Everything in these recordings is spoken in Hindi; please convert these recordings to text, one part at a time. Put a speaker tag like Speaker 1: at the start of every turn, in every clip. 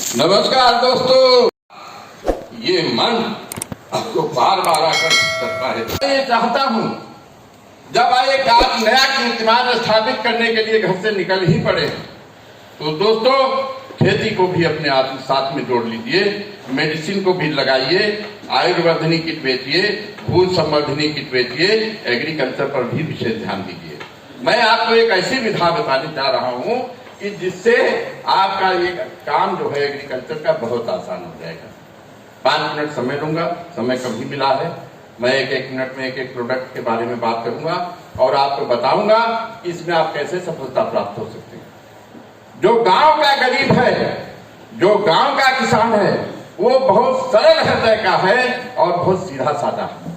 Speaker 1: नमस्कार दोस्तों, ये मन आपको बार बार आकर्षित करता है। मैं ये चाहता हूँ जब एक आज नया कीर्तिमान स्थापित करने के लिए घर से निकल ही पड़े तो दोस्तों खेती को भी अपने साथ में जोड़ लीजिए, मेडिसिन को भी लगाइए, आयुर्वर्धनी किट बेचिए, फूल संवर्धनी किट बेचिए, एग्रीकल्चर पर भी विशेष ध्यान दीजिए। मैं आपको एक ऐसी विधा बताने जा रहा हूँ कि जिससे आपका ये काम जो है एग्रीकल्चर का बहुत आसान हो जाएगा। 5 मिनट समय लूंगा, समय कम ही मिला है। मैं एक मिनट में एक प्रोडक्ट के बारे में बात करूंगा और आपको बताऊंगा कि इसमें आप कैसे सफलता प्राप्त हो सकते हैं। जो गांव का गरीब है, जो गांव का किसान है, वो बहुत सरल हृदय का है और बहुत सीधा साधा है।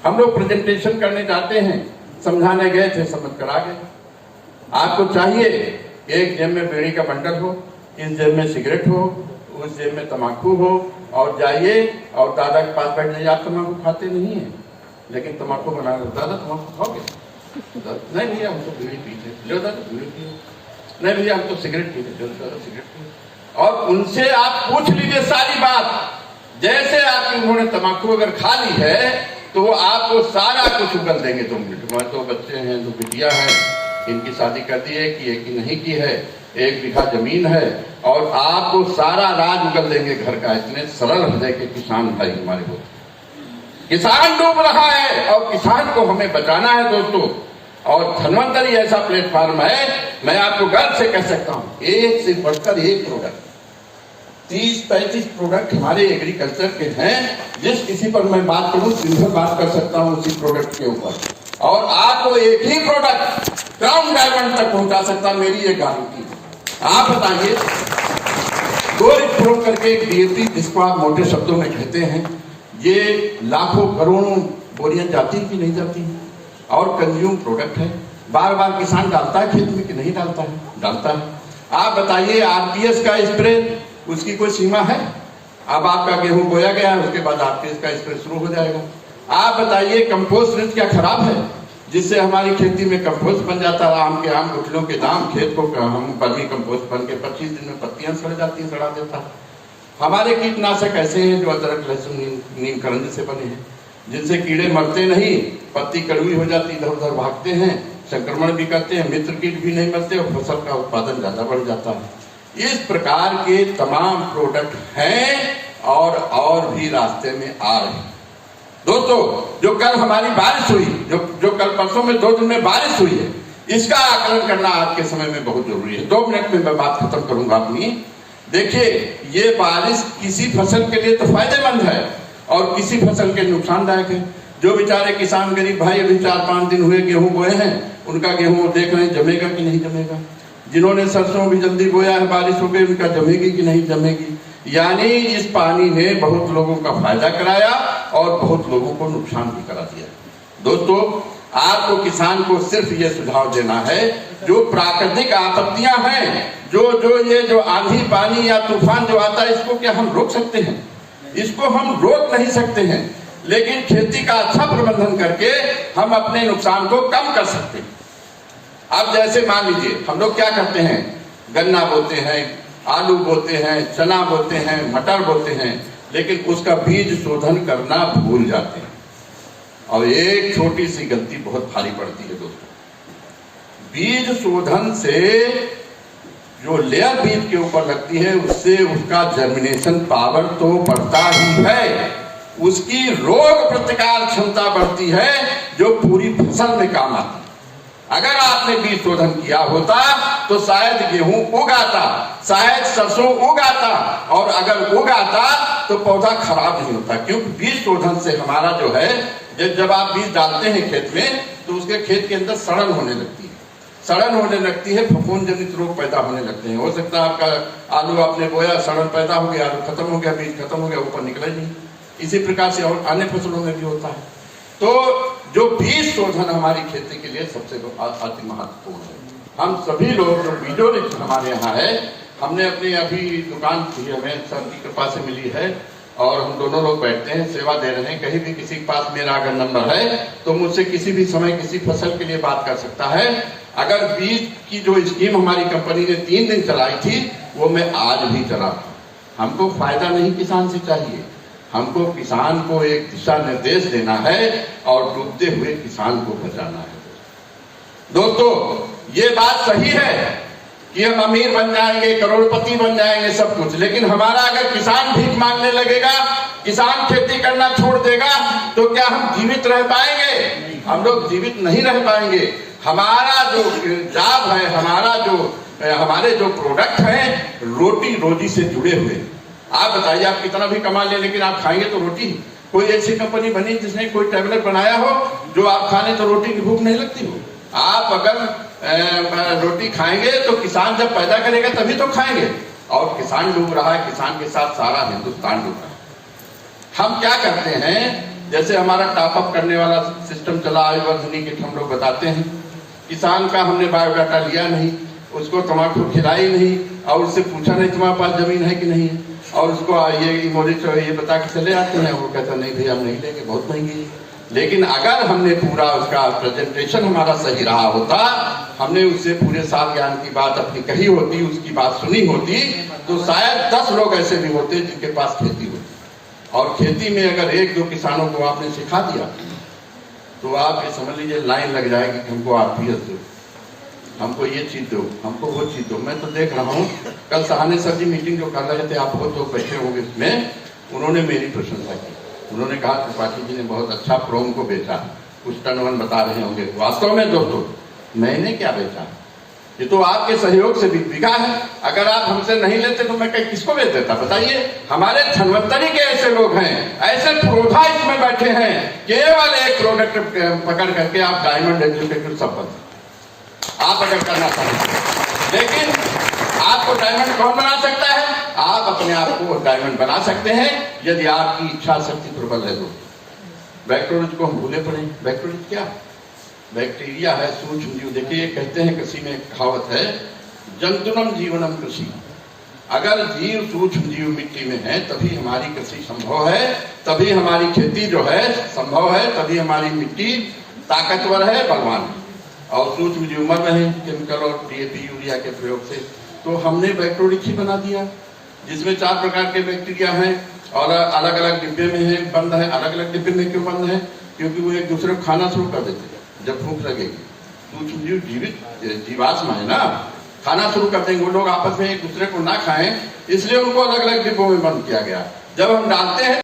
Speaker 1: हम लोग प्रेजेंटेशन करने जाते हैं, समझाने गए थे, समझ कर आ गए। आपको चाहिए एक जेब में बीड़ी का बंडल हो, इस जेब में सिगरेट हो, उस जेब में तम्बाकू हो, और जाइए और दादा के पास बैठ जाइए। आप तम्बाकू खाते नहीं है लेकिन तम्बाकू बना कर, दादा तम्बाकू खाओगे? नहीं भैया हम तो बीड़ी पीते। लो दादा बीड़ी पिए। नहीं भैया हम तो सिगरेट पीते। लो दादा सिगरेट पिए। और उनसे आप पूछ लीजिए सारी बात। जैसे आपकी उन्होंने तम्बाकू अगर खा ली है तो वो आपको सारा कुछ उगल देंगे। 2 मिनट में तो बच्चे हैं, 2 बिटिया हैं, इनकी शादी कर दी है कि एक ही नहीं की है, 1 बीघा जमीन है, और आपको सारा राज उगल देंगे घर का। इतने सरल हृदय के किसान भाई हमारे को। किसान डूब रहा है और किसान को हमें बचाना है दोस्तों। और धन्वंतरी ऐसा प्लेटफॉर्म है, मैं आपको गर्व से कह सकता हूं, एक से बढ़कर एक प्रोडक्ट, 30-35 प्रोडक्ट हमारे एग्रीकल्चर के हैं। जिस किसी पर मैं बात करूं दिन भर बात कर सकता हूं उसी प्रोडक्ट के ऊपर, और आपको एक ही प्रोडक्ट क्राउन डायमंड तक पहुंचा सकता, मेरी ये गारंटी। आप बताइए, गोरिक प्रो करके एक डीएपी जिसको आप मोटे शब्दों में कहते हैं, ये लाखों करोड़ों बोरियां जाती कि नहीं जाती, और कंज्यूम प्रोडक्ट है। बार बार किसान डालता है खेत में कि नहीं डालता है? डालता है। आप बताइए, आरपीएस का स्प्रे, उसकी कोई सीमा है? अब आपका गेहूं बोया गया है, उसके बाद आरपीएस का स्प्रे शुरू हो जाएगा। आप बताइए, कंपोस्ट रिच क्या खराब है जिससे हमारी खेती में कंपोस्ट बन जाता है? आम के आम, गुठलियों के दाम, खेत को हम वर्मी कंपोस्ट बन के 25 दिन में पत्तियां सड़ जाती हैं, सड़ा देता है। हमारे कीटनाशक ऐसे हैं जो अदरक, लहसुन, नीम, करंज से बने हैं, जिनसे कीड़े मरते नहीं, पत्ती कड़वी हो जाती, इधर उधर भागते हैं, संक्रमण भी करते हैं, मित्र कीट भी नहीं मरते और फसल का उत्पादन ज्यादा बढ़ जाता है। इस प्रकार के तमाम प्रोडक्ट हैं और भी रास्ते में आ रहे हैं दोस्तों। जो कल हमारी बारिश हुई, जो कल परसों में 2 दिन में बारिश हुई है, इसका आकलन करना आज के समय में बहुत जरूरी है। 2 मिनट में मैं बात खत्म करूंगा अपनी। देखिए, ये बारिश किसी फसल के लिए तो फायदेमंद है और किसी फसल के नुकसानदायक है। जो बेचारे किसान गरीब भाई अभी 4-5 दिन हुए गेहूं बोए हैं, उनका गेहूं देख रहे हैं जमेगा कि नहीं जमेगा। जिन्होंने सरसों भी जल्दी बोया है, बारिश हो गई, उनका जमेगी कि नहीं जमेगी। यानी इस पानी ने बहुत लोगों का फायदा कराया और बहुत लोगों को नुकसान भी करा दिया। दोस्तों, आपको किसान को सिर्फ ये सुझाव देना है, जो प्राकृतिक आपत्तियां हैं, जो आंधी पानी या तूफान जो आता है, इसको क्या हम रोक सकते हैं? इसको हम रोक नहीं सकते हैं, लेकिन खेती का अच्छा प्रबंधन करके हम अपने नुकसान को कम कर सकते हैं। अब जैसे मान लीजिए, हम लोग क्या करते हैं, गन्ना बोते हैं, आलू बोते हैं, चना बोते हैं, मटर बोते हैं, लेकिन उसका बीज शोधन करना भूल जाते हैं। और एक छोटी सी गलती बहुत भारी पड़ती है दोस्तों। बीज शोधन से जो लेयर बीज के ऊपर लगती है, उससे उसका जर्मिनेशन पावर तो बढ़ता ही है, उसकी रोग प्रतिकार क्षमता बढ़ती है, जो पूरी फसल में काम आती है। अगर आपने बीज शोधन किया होता तो शायद गेहूं उगाता, शायद सरसों उगाता, और अगर उगाता तो पौधा खराब नहीं होता। क्योंकि बीज शोधन से हमारा जो है, जब आप बीज डालते हैं खेत में, तो उसके खेत के अंदर सड़न होने लगती है। सड़न होने लगती है, फफूंद जनित रोग पैदा होने लगते हैं। हो सकता है आपका आलू आपने बोया, सड़न पैदा हो गया, आलू खत्म हो गया, बीज खत्म हो गया, ऊपर निकला ही नहीं। इसी प्रकार से और अन्य फसलों में भी होता है। तो जो बीज शोधन हमारी खेती के लिए सबसे अति महत्वपूर्ण है। हम सभी लोग, जो बीजों हमारे यहाँ है, हमने अपनी अभी दुकान थी, हमें सर की कृपा से मिली है, और हम दोनों लोग बैठते हैं, सेवा दे रहे हैं। कहीं भी किसी के पास मेरा अगर नंबर है तो मुझसे किसी भी समय किसी फसल के लिए बात कर सकता है। अगर बीज की जो स्कीम हमारी कंपनी ने 3 दिन चलाई थी, वो मैं आज भी चला हमको फायदा नहीं किसान से चाहिए, हमको किसान को एक दिशा निर्देश देना है और डूबते हुए किसान को बचाना है। दोस्तों, ये बात सही है कि हम अमीर बन जाएंगे, करोड़पति बन जाएंगे, सब कुछ, लेकिन हमारा अगर किसान भीख मांगने लगेगा, किसान खेती करना छोड़ देगा, तो क्या हम जीवित रह पाएंगे? हम लोग जीवित नहीं रह पाएंगे। हमारा जो जॉब है, हमारे जो प्रोडक्ट हैं, रोटी रोजी से जुड़े हुए। आप बताइए, आप कितना भी कमा ले, लेकिन आप खाएंगे तो रोटी। कोई ऐसी कंपनी बनी जिसने कोई टैबलेट बनाया हो जो आप खाने तो रोटी की भूख नहीं लगती हो? आप अगर रोटी खाएंगे तो किसान जब पैदा करेगा तभी तो खाएंगे, और किसान डूब रहा है, किसान के साथ सारा हिंदुस्तान डूब रहा है। हम क्या करते हैं, जैसे हमारा टॉप अप करने वाला सिस्टम चला, आयुर्वर्धनी किट हम लोग बताते हैं, किसान का हमने बायोडाटा लिया नहीं, उसको तम्बाकू खिलाई नहीं, और उससे पूछा नहीं तुम्हारे पास जमीन है कि नहीं है, और उसको ये बता के चले आते हैं। वो कहता नहीं भैया हम नहीं लेंगे, बहुत महंगी है। लेकिन अगर हमने पूरा उसका प्रेजेंटेशन हमारा सही रहा होता, हमने उससे पूरे साल ज्ञान की बात अपनी कही होती, उसकी बात सुनी होती, तो शायद 10 लोग ऐसे भी होते जिनके पास खेती होती। और खेती में अगर 1-2 किसानों को आपने सिखा दिया तो आप ये समझ लीजिए लाइन लग जाएगी कि हमको आरपीएस दो, हमको ये चीज दो, हमको वो चीज दो। मैं तो देख रहा हूँ, कल सहाने सर जी मीटिंग जो कर रहे थे, आप वो तो बैठे होंगे उसमें, उन्होंने मेरी प्रशंसा की। उन्होंने कहा त्रिपाठी जी ने बहुत अच्छा प्रोम को बेचा, कुछ टन बता रहे होंगे। वास्तव में दोस्तों, मैंने क्या बेचा, ये तो आपके सहयोग से बिका है। अगर आप हमसे नहीं लेते तो मैं किसको बेच देता, बताइए? हमारे धन्वंतरी के ऐसे लोग हैं, ऐसे प्रोधा इसमें बैठे हैं, केवल एक प्रोडक्ट पकड़ करके आप डायमंड एग्जीक्यूटिव सब बन, आप अगर करना चाहते। लेकिन आपको डायमंड कौन बना सकता है? आप अपने आप को डायमंड बना सकते हैं यदि आपकी इच्छा शक्ति प्रबल है। बैक्टीरिया को हम भूले पड़े। बैक्टीरिया क्या? बैक्टीरिया है सूक्ष्म जीव। देखिए, कहते हैं कृषि में कहावत है, जंतुनम जीवनम कृषि। अगर जीव सूक्ष्म जीव मिट्टी में है तभी हमारी कृषि संभव है, तभी हमारी खेती जो है संभव है, तभी हमारी मिट्टी ताकतवर है, बलवान है। और सूक्ष्म जीव मर रहे हैं केमिकल और डीएपी यूरिया के प्रयोग से। तो हमने बैक्टीरिया बना दिया जिसमें 4 प्रकार के बैक्टीरिया हैं और अलग अलग डिब्बे में है, बंद है। अलग अलग डिब्बे में क्यों बंद है? क्योंकि वो एक दूसरे को खाना शुरू कर देते हैं जब भूख लगेगी। सूक्ष्म जीव जीवित जीवात्मा है ना, खाना शुरू कर देंगे। वो लोग आपस में एक दूसरे को ना खाएं, इसलिए उनको अलग अलग डिब्बों में बंद किया गया। जब हम डालते हैं